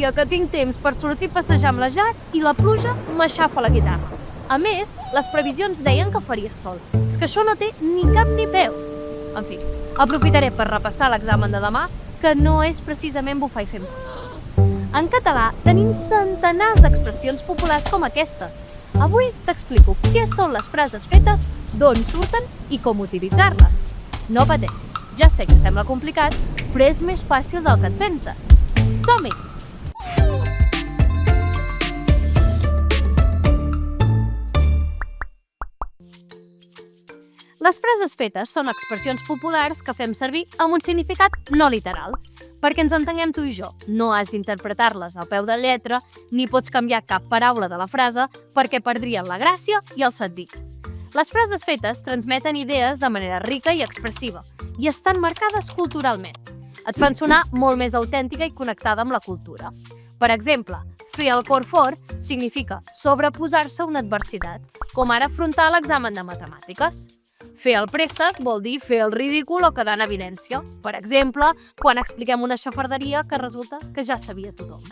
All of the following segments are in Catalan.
dia que tinc temps per sortir a passejar amb la Jas i la pluja m'aixafa la guitarra. A més, les previsions deien que faria sol. És que això no té ni cap ni peus. En fi, aprofitaré per repassar l'examen de demà, que no és precisament bufar i fer moda. En català tenim centenars d'expressions populars com aquestes. Avui t'explico què són les frases fetes, d'on surten i com utilitzar-les. No pateixis, ja sé que sembla complicat, però és més fàcil del que et penses. Som-hi! Les frases fetes són expressions populars que fem servir amb un significat no literal. Perquè ens entenguem tu i jo, no has d'interpretar-les al peu de lletra ni pots canviar cap paraula de la frase perquè perdrien la gràcia i el sentit. Les frases fetes transmeten idees de manera rica i expressiva i estan marcades culturalment. Et fan sonar molt més autèntica i connectada amb la cultura. Per exemple, fer el cor fort significa sobreposar-se a una adversitat, com ara afrontar l'examen de matemàtiques. Fer el préssec vol dir fer el ridícul o quedar en evidència. Per exemple, quan expliquem una xafarderia que resulta que ja sabia tothom.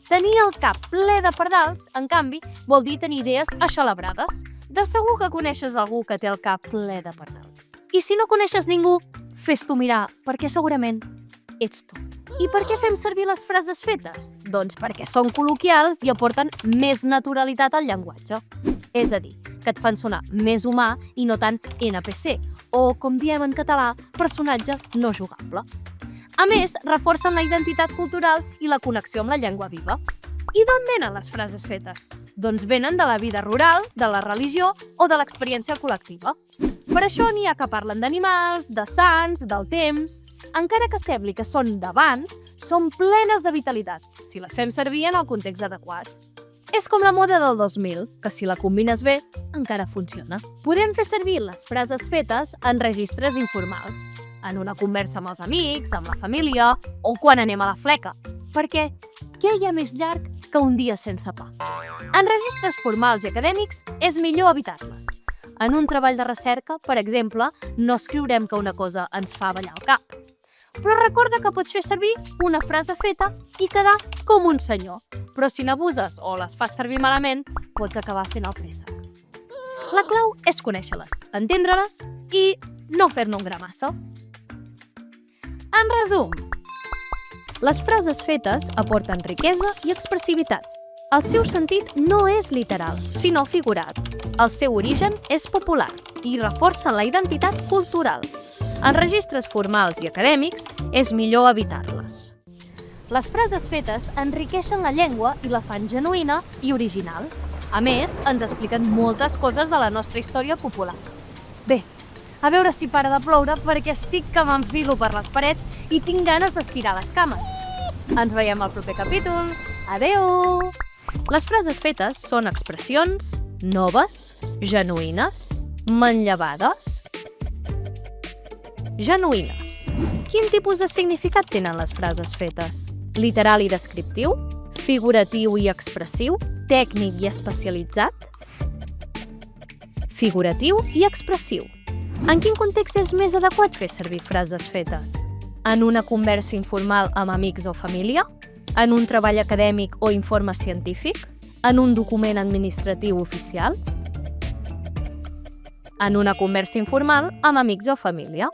Tenir el cap ple de pardals, en canvi, vol dir tenir idees eixelebrades. De segur que coneixes algú que té el cap ple de pardals. I si no coneixes ningú, fes-t'ho mirar, perquè segurament ets tu. I per què fem servir les frases fetes? Doncs perquè són col·loquials i aporten més naturalitat al llenguatge. És a dir, que et fan sonar més humà i no tant NPC, o, com diem en català, personatge no jugable. A més, reforcen la identitat cultural i la connexió amb la llengua viva. I d'on venen les frases fetes? Doncs venen de la vida rural, de la religió o de l'experiència col·lectiva. Per això n'hi ha que parlen d'animals, de sants, del temps. Encara que sembli que són d'abans, són plenes de vitalitat, si les fem servir en el context adequat. És com la moda del 2000, que si la combines bé, encara funciona. Podem fer servir les frases fetes en registres informals, en una conversa amb els amics, amb la família o quan anem a la fleca. Perquè què hi ha més llarg que un dia sense pa? En registres formals i acadèmics és millor evitar-les. En un treball de recerca, per exemple, no escriurem que una cosa ens fa ballar el cap. Però recorda que pots fer servir una frase feta i quedar com un senyor. Però si n'abuses o les fas servir malament, pots acabar fent el préssec. La clau és conèixer-les, entendre-les i no fer-ne un gra massa. En resum, les frases fetes aporten riquesa i expressivitat. El seu sentit no és literal, sinó figurat. El seu origen és popular i reforcen la identitat cultural. En registres formals i acadèmics és millor evitar-les. Les frases fetes enriqueixen la llengua i la fan genuïna i original. A més, ens expliquen moltes coses de la nostra història popular. Bé, a veure si para de ploure perquè estic que m'enfilo per les parets i tinc ganes d'estirar les cames. Ens veiem al proper capítol. Adeu! Les frases fetes són expressions noves, genuïnes, manllevades. Genuïnes. Quin tipus de significat tenen les frases fetes? Literal i descriptiu? Figuratiu i expressiu? Tècnic i especialitzat? Figuratiu i expressiu. En quin context és més adequat fer servir frases fetes? En una conversa informal amb amics o família? En un treball acadèmic o informe científic? En un document administratiu oficial? En una conversa informal amb amics o família?